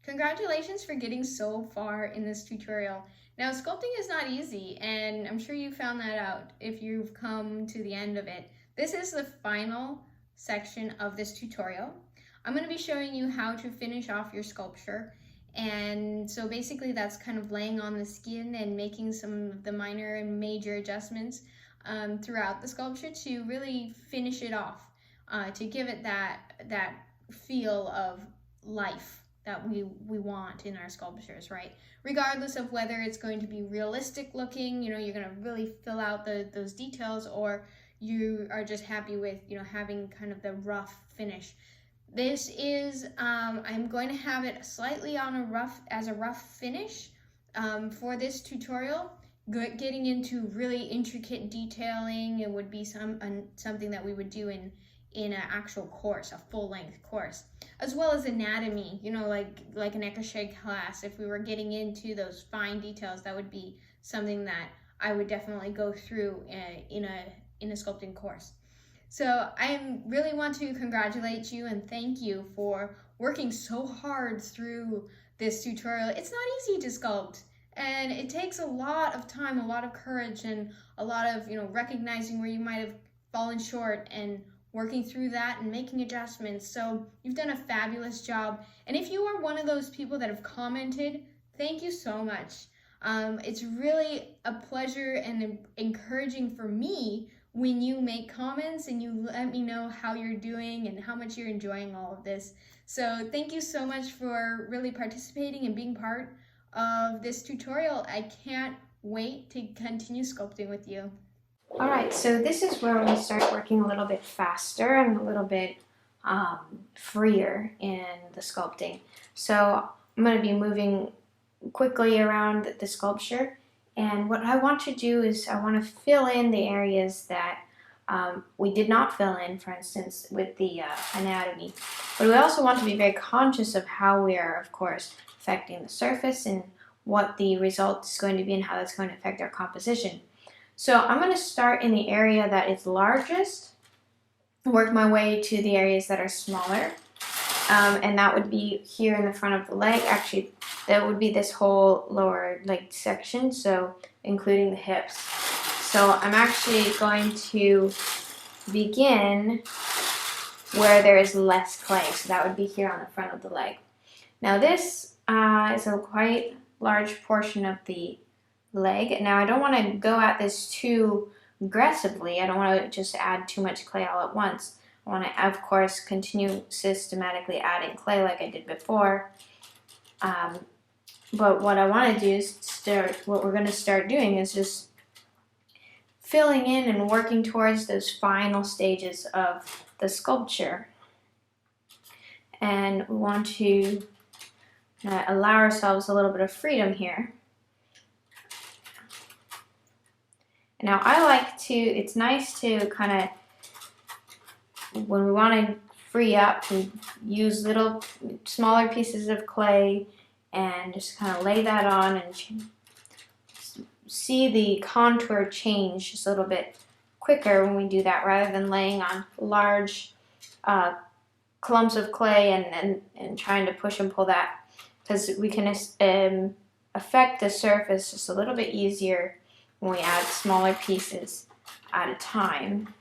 Congratulations for getting so far in this tutorial. Now, sculpting is not easy, and I'm sure you found that out if you've come to the end of it. This is the final section of this tutorial. I'm going to be showing you how to finish off your sculpture. And so basically that's kind of laying on the skin and making some of the minor and major adjustments throughout the sculpture to really finish it off, to give it that feel of life that we want in our sculptures, right? Regardless of whether it's going to be realistic looking, you're going to really fill out those details, or you are just happy with, having kind of the rough finish. This is, I'm going to have it slightly on a rough finish for this tutorial. Getting into really intricate detailing, it would be something that we would do in an actual course, a full-length course, as well as anatomy, like an écorché class. If we were getting into those fine details, that would be something that I would definitely go through in a sculpting course. So I really want to congratulate you and thank you for working so hard through this tutorial. It's not easy to sculpt, and it takes a lot of time, a lot of courage, and a lot of recognizing where you might have fallen short and working through that and making adjustments. So you've done a fabulous job. And if you are one of those people that have commented, thank you so much. It's really a pleasure and encouraging for me when you make comments and you let me know how you're doing and how much you're enjoying all of this. So thank you so much for really participating and being part of this tutorial. I can't wait to continue sculpting with you. Alright, so this is where we start working a little bit faster and a little bit freer in the sculpting. So I'm going to be moving quickly around the sculpture, and what I want to do is I want to fill in the areas that we did not fill in, for instance, with the anatomy. But we also want to be very conscious of how we are, of course, affecting the surface and what the result is going to be and how that's going to affect our composition. So I'm going to start in the area that is largest, work my way to the areas that are smaller, and that would be here in the front of the leg. Actually, that would be this whole lower leg section, so including the hips. So I'm actually going to begin where there is less clay, so that would be here on the front of the leg. Now this is a quite large portion of the leg. Now I don't want to go at this too aggressively. I don't want to just add too much clay all at once. I want to, of course, continue systematically adding clay like I did before. But what I want to do is what we're going to start doing is just filling in and working towards those final stages of the sculpture. And we want to allow ourselves a little bit of freedom here. Now I like to, it's nice to kind of, when we want to free up, to use little smaller pieces of clay and just kind of lay that on and see the contour change just a little bit quicker when we do that, rather than laying on large clumps of clay and trying to push and pull that, because we can affect the surface just a little bit easier when we add smaller pieces at a time.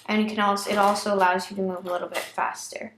And it also allows you to move a little bit faster.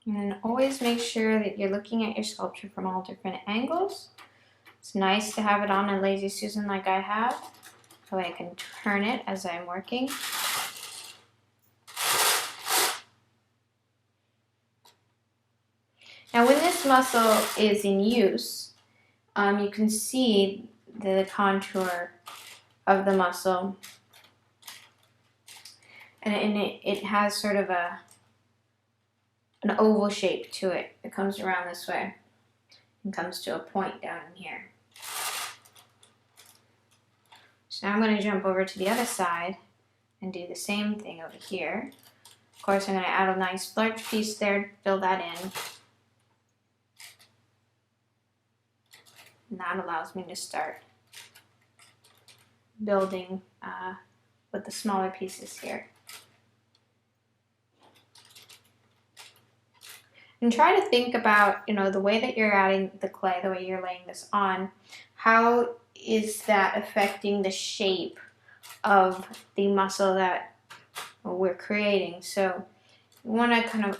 And always make sure that you're looking at your sculpture from all different angles. It's nice to have it on a Lazy Susan like I have, so I can turn it as I'm working. Now when this muscle is in use, you can see the contour of the muscle and it has sort of an oval shape to it. It comes around this way and comes to a point down in here. So now I'm going to jump over to the other side and do the same thing over here. Of course, I'm going to add a nice large piece there, fill that in. And that allows me to start building with the smaller pieces here. And try to think about, you know, the way that you're adding the clay, the way you're laying this on, how is that affecting the shape of the muscle that we're creating. So you want to kind of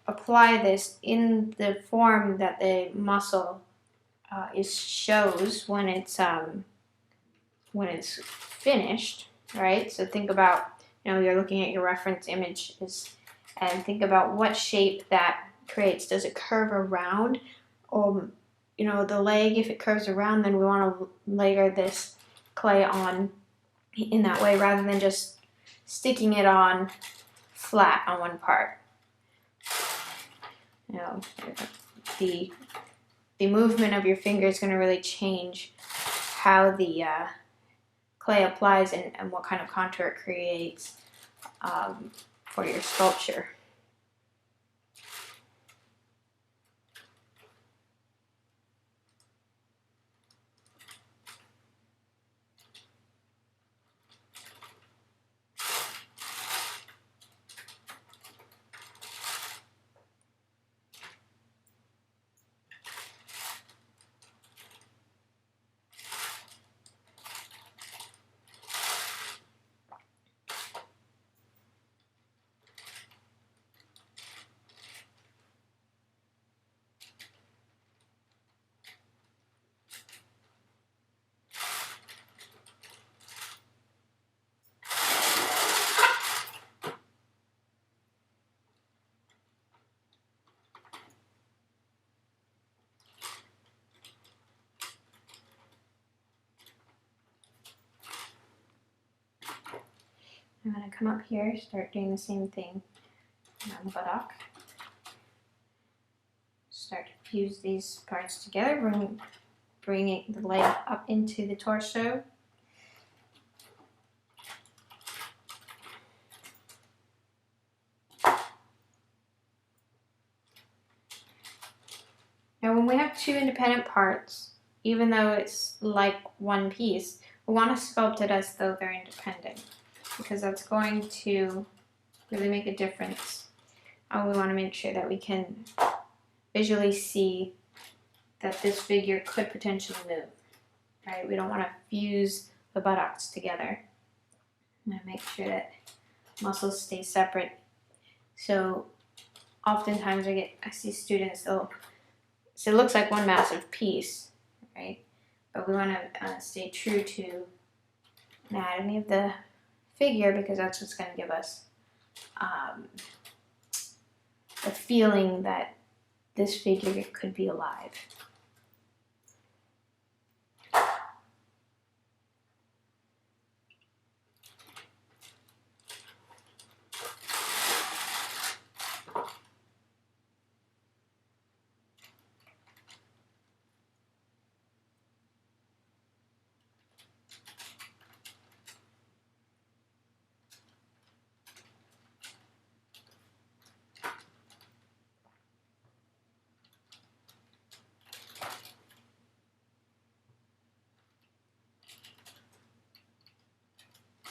apply this in the form that the muscle shows when it's finished, right? So think about, you know, you're looking at your reference images and think about what shape that creates. Does it curve around? Or, you know, the leg, if it curves around, then we want to layer this clay on in that way rather than just sticking it on flat on one part. You know, the movement of your finger is going to really change how the clay applies and what kind of contour it creates for your sculpture. I'm going to come up here, start doing the same thing on the buttock. Start to fuse these parts together, bringing the leg up into the torso. Now when we have two independent parts, even though it's like one piece, we want to sculpt it as though they're independent, because that's going to really make a difference. We want to make sure that we can visually see that this figure could potentially move, right? We don't want to fuse the buttocks together. I'm going to make sure that muscles stay separate. So oftentimes I see students, so it looks like one massive piece, right? But we want to stay true to anatomy of the figure, because that's what's going to give us the feeling that this figure could be alive.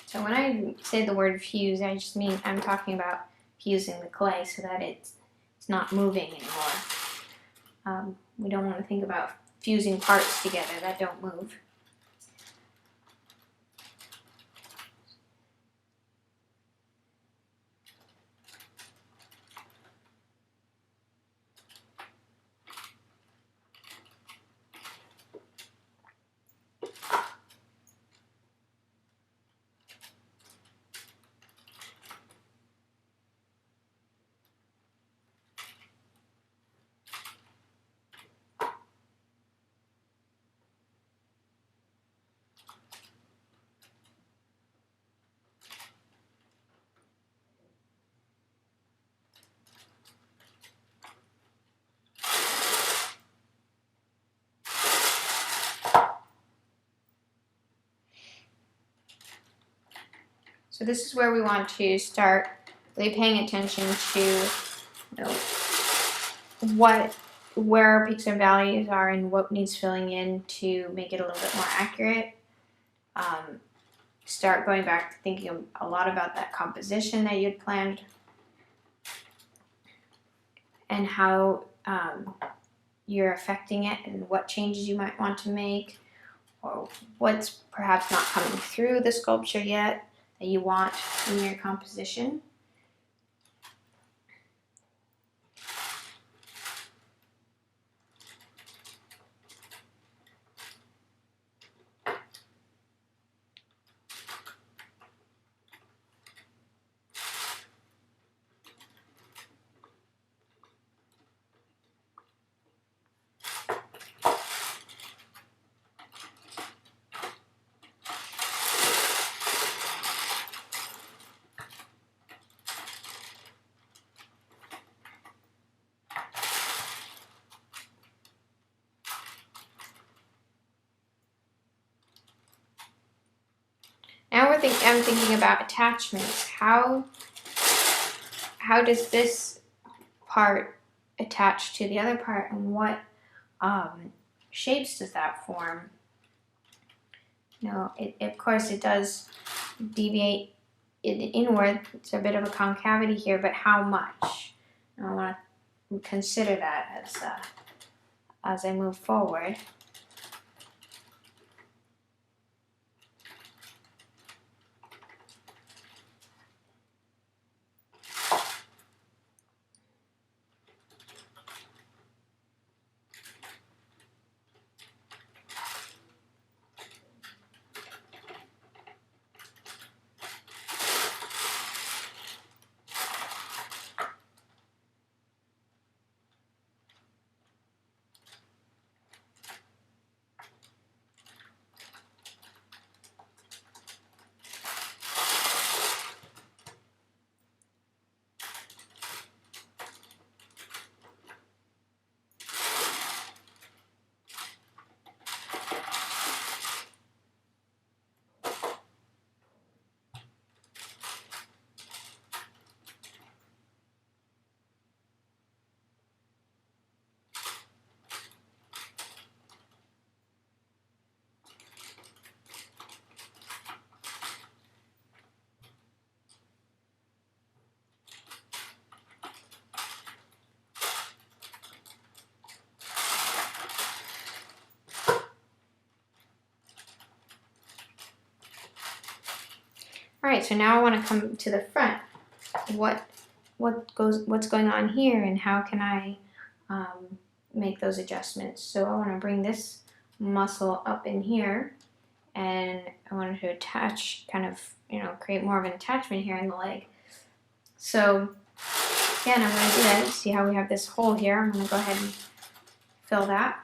So when I say the word fuse, I just mean I'm talking about fusing the clay so that it's not moving anymore. We don't want to think about fusing parts together that don't move. So this is where we want to start really paying attention to, you know, where our peaks and valleys are and what needs filling in to make it a little bit more accurate. Start going back to thinking a lot about that composition that you'd planned and how you're affecting it and what changes you might want to make, or what's perhaps not coming through the sculpture yet that you want in your composition. Now I'm thinking about attachments. How does this part attach to the other part, and what shapes does that form? You know, of course it does deviate inward. It's a bit of a concavity here, but how much? And I want to consider that as I move forward. All right, so now I want to come to the front. What's going on here, and how can I make those adjustments? So I want to bring this muscle up in here, and I wanted to attach, kind of, you know, create more of an attachment here in the leg. So again, I'm going to do that. See how we have this hole here? I'm going to go ahead and fill that.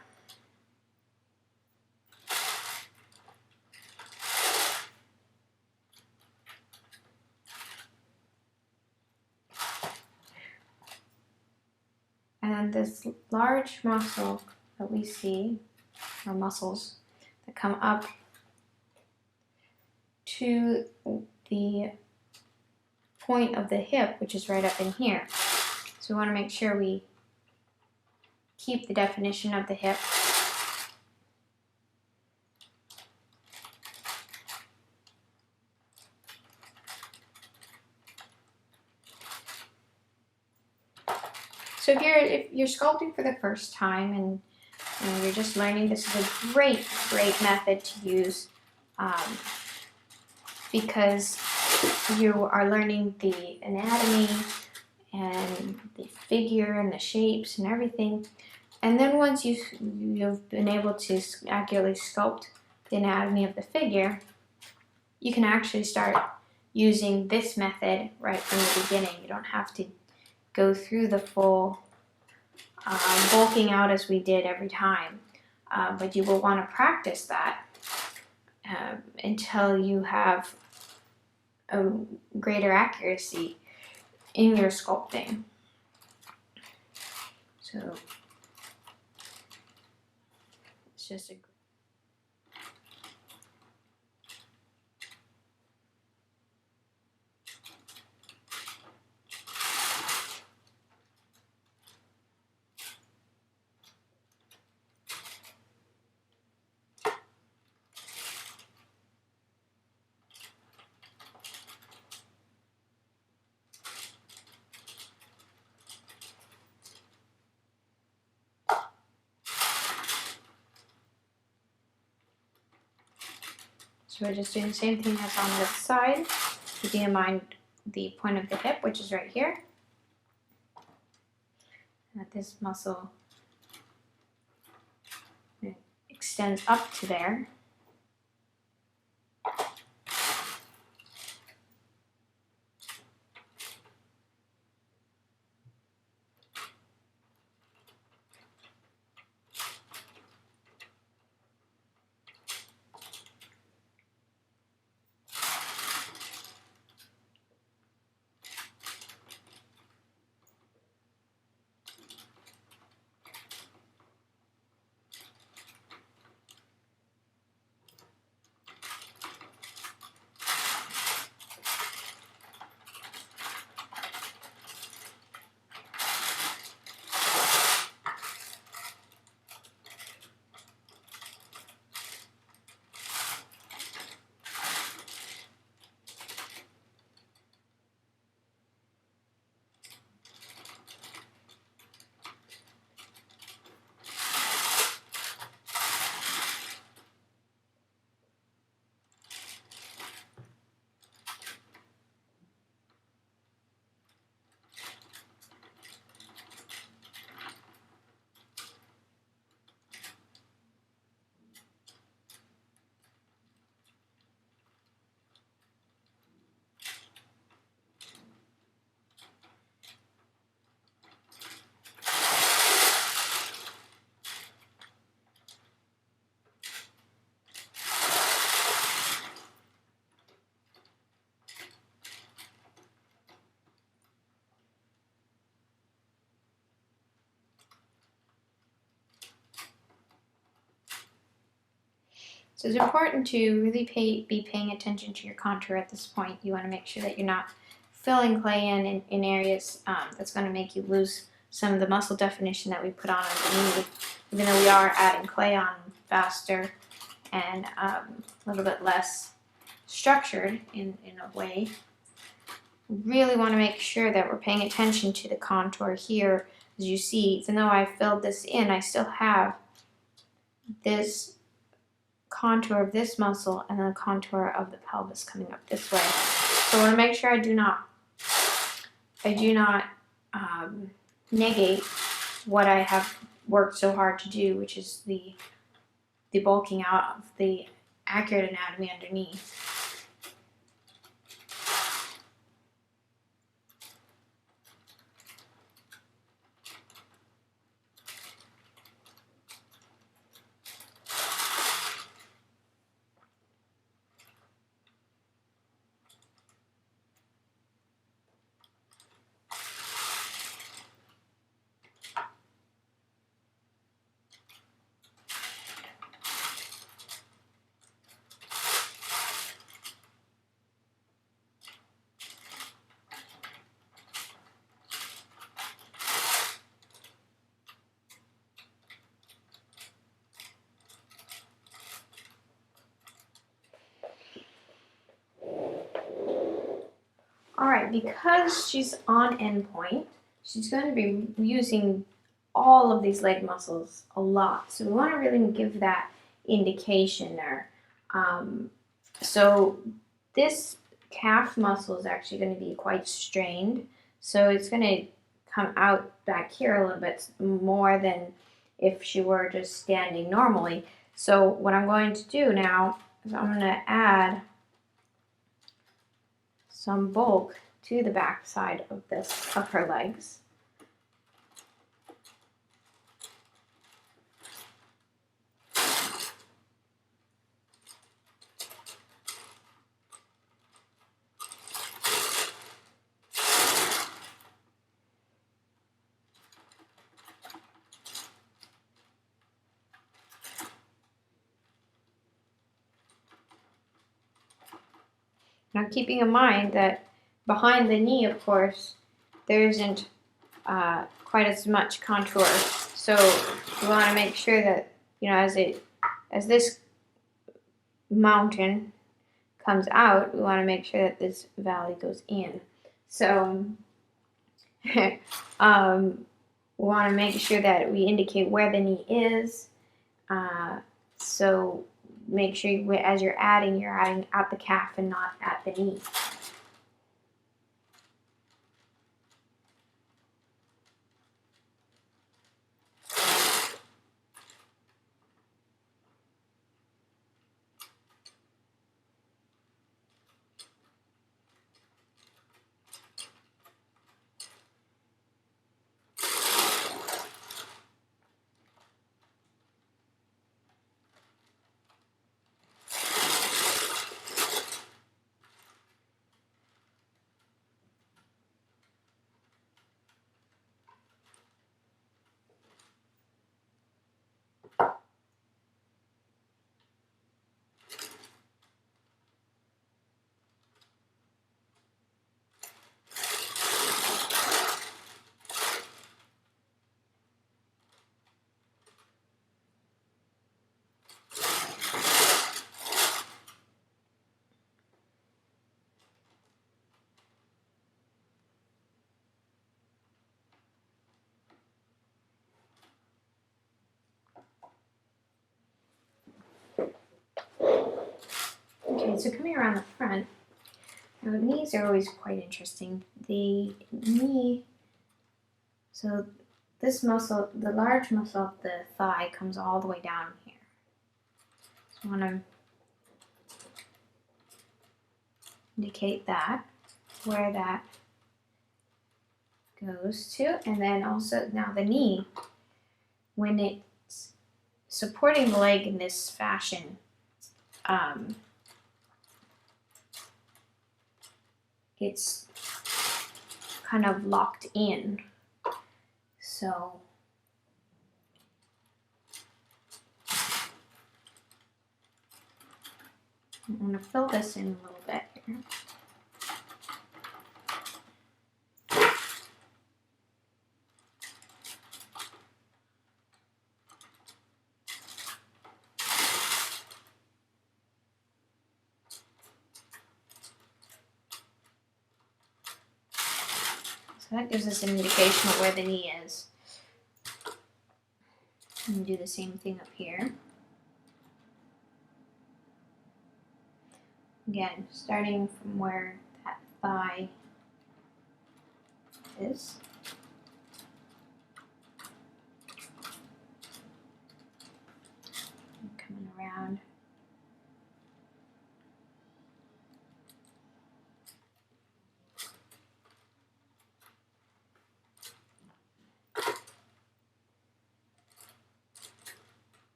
And this large muscle that we see, or muscles, that come up to the point of the hip, which is right up in here. So we want to make sure we keep the definition of the hip. So if you're sculpting for the first time and you're just learning, this is a great method to use because you are learning the anatomy and the figure and the shapes and everything. And then once you've been able to accurately sculpt the anatomy of the figure, you can actually start using this method right from the beginning. You don't have to go through the full bulking out as we did every time, but you will want to practice that until you have a greater accuracy in your sculpting. So it's just a So we're just doing the same thing as on the other side, keeping in mind the point of the hip, which is right here. And that this muscle extends up to there. So it's important to really be paying attention to your contour at this point. You want to make sure that you're not filling clay in areas that's going to make you lose some of the muscle definition that we put on underneath, even though we are adding clay on faster and a little bit less structured in a way. We really want to make sure that we're paying attention to the contour here. As you see, even though I filled this in, I still have this contour of this muscle and then the contour of the pelvis coming up this way. So I want to make sure I do not negate what I have worked so hard to do, which is the bulking out of the accurate anatomy underneath. Alright, because she's on end point, she's going to be using all of these leg muscles a lot. So we want to really give that indication there. So this calf muscle is actually going to be quite strained. So it's going to come out back here a little bit more than if she were just standing normally. So what I'm going to do now is I'm going to add some bulk to the back side of her legs. Now keeping in mind that behind the knee, of course, there isn't quite as much contour. So we want to make sure that, you know, as this mountain comes out, we want to make sure that this valley goes in. So we want to make sure that we indicate where the knee is. So make sure as you're adding at the calf and not at the knee. Okay, so coming around the front, now the knees are always quite interesting. The knee, so this muscle, the large muscle of the thigh comes all the way down here. So I want to indicate that, where that goes to, and then also now the knee, when it's supporting the leg in this fashion, it's kind of locked in. So I'm going to fill this in a little bit here. So that gives us an indication of where the knee is. And do the same thing up here. Again, starting from where that thigh is. And coming around.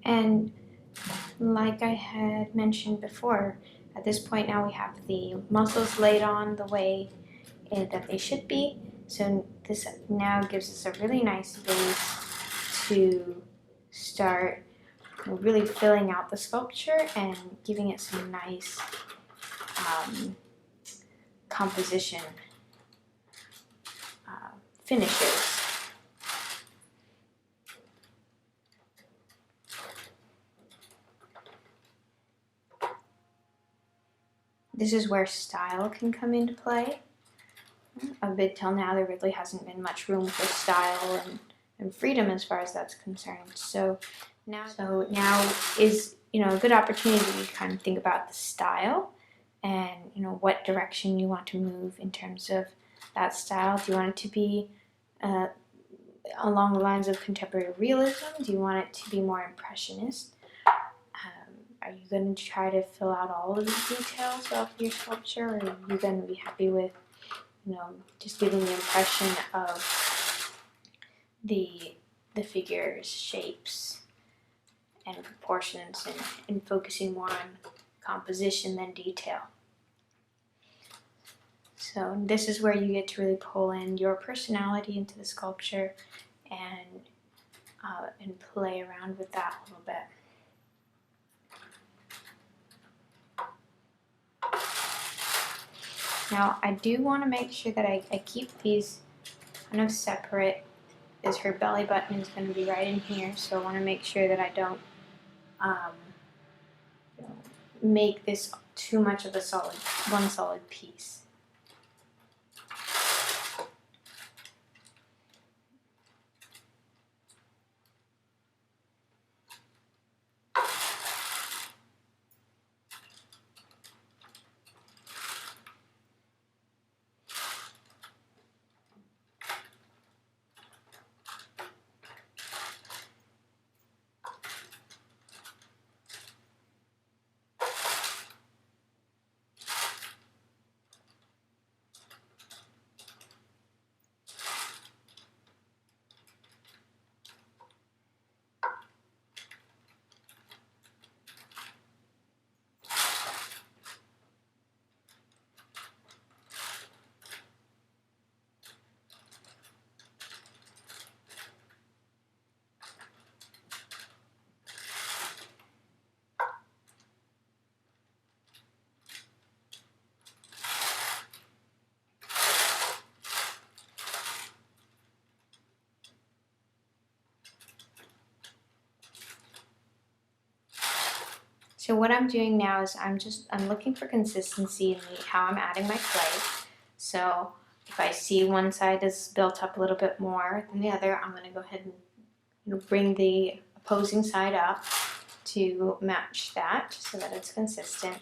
And like I had mentioned before, at this point now we have the muscles laid on the way that they should be. So this now gives us a really nice base to start really filling out the sculpture and giving it some nice composition finishes. This is where style can come into play. Up until now, there really hasn't been much room for style and and freedom as far as that's concerned. So now is, you know, a good opportunity to kind of think about the style and, you know, what direction you want to move in terms of that style. Do you want it to be along the lines of contemporary realism? Do you want it to be more impressionist? Are you going to try to fill out all of the details of your sculpture, or are you going to be happy with, you know, just giving the impression of the figure's shapes and proportions, and focusing more on composition than detail? So this is where you get to really pull in your personality into the sculpture and play around with that a little bit. Now I do want to make sure that I keep these kind of separate, as her belly button is going to be right in here, so I want to make sure that I don't make this too much of a one solid piece. So what I'm doing now is I'm looking for consistency in how I'm adding my clay. So if I see one side is built up a little bit more than the other, I'm going to go ahead and bring the opposing side up to match that so that it's consistent.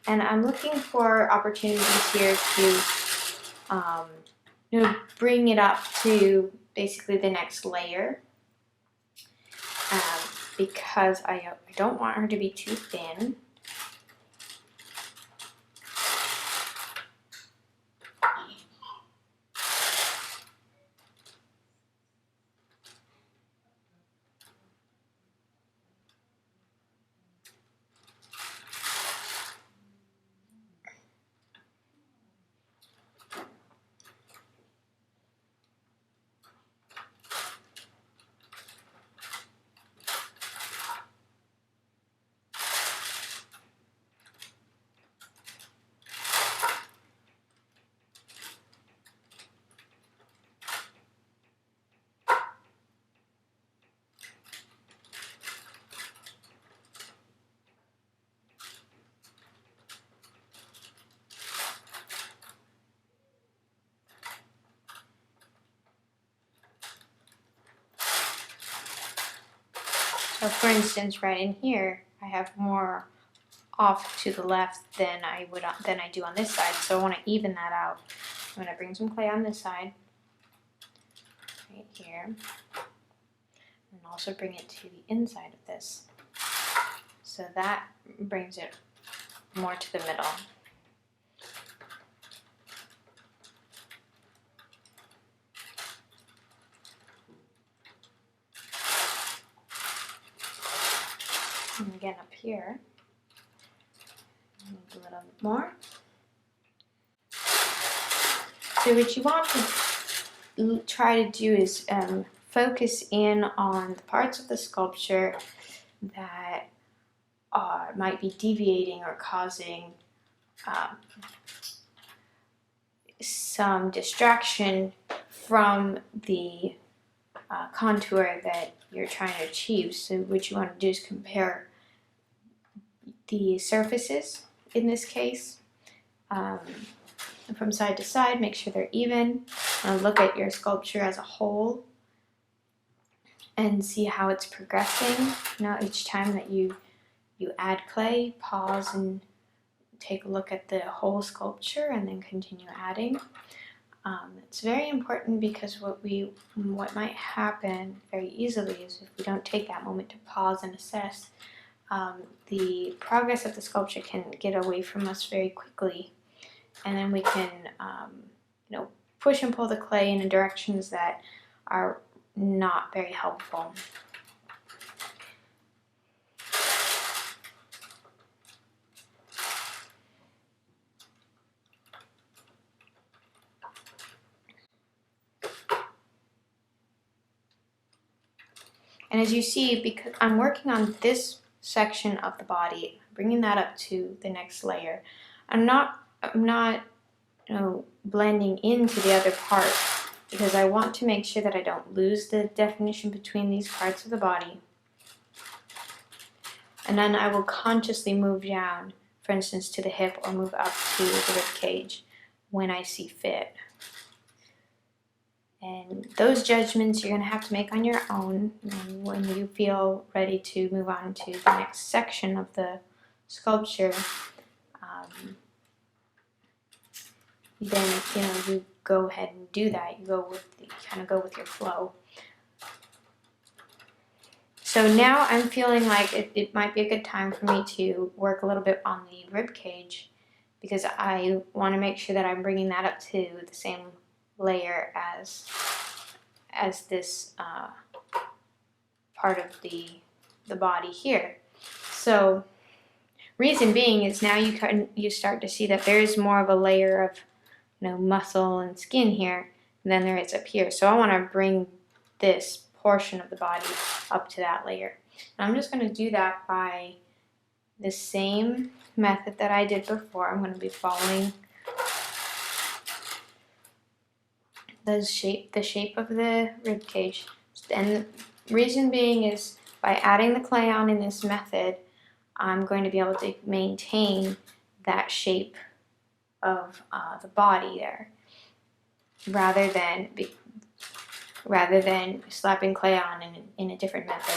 And I'm looking for opportunities here to bring it up to basically the next layer. Because I don't want her to be too thin. So for instance, right in here, I have more off to the left than I do on this side. So I want to even that out. I'm going to bring some clay on this side, right here, and also bring it to the inside of this. So that brings it more to the middle. And again up here, a little bit more. So what you want to try to do is focus in on the parts of the sculpture that might be deviating or causing some distraction from the contour that you're trying to achieve. So what you want to do is compare the surfaces in this case from side to side, make sure they're even, look at your sculpture as a whole, and see how it's progressing. Now each time that you add clay, pause and take a look at the whole sculpture and then continue adding. It's very important because what might happen very easily is if we don't take that moment to pause and assess, the progress of the sculpture can get away from us very quickly, and then we can push and pull the clay in directions that are not very helpful. And as you see, because I'm working on this section of the body, bringing that up to the next layer, I'm not blending into the other part, because I want to make sure that I don't lose the definition between these parts of the body. And then I will consciously move down, for instance, to the hip, or move up to the rib cage when I see fit. And those judgments you're going to have to make on your own. And when you feel ready to move on to the next section of the sculpture, then you go ahead and do that. You kind of go with your flow. So now I'm feeling like it might be a good time for me to work a little bit on the rib cage, because I want to make sure that I'm bringing that up to the same layer as this part of the body here. So reason being is now you start to see that there is more of a layer of muscle and skin here than there is up here. So I want to bring this portion of the body up to that layer. And I'm just going to do that by the same method that I did before. I'm going to be following the shape of the rib cage. And the reason being is by adding the clay on in this method, I'm going to be able to maintain that shape of the body there, rather than slapping clay on in a different method.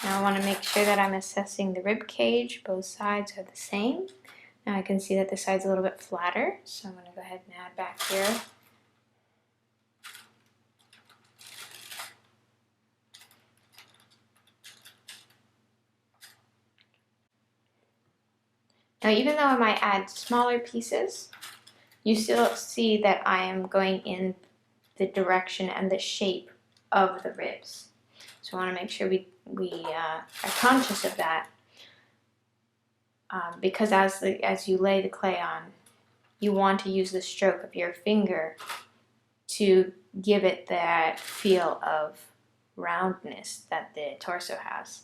Now I want to make sure that I'm assessing the rib cage. Both sides are the same. Now I can see that this side's a little bit flatter, so I'm going to go ahead and add back here. Now even though I might add smaller pieces, you still see that I am going in the direction and the shape of the ribs. So I want to make sure we are conscious of that, because as you lay the clay on, you want to use the stroke of your finger to give it that feel of roundness that the torso has.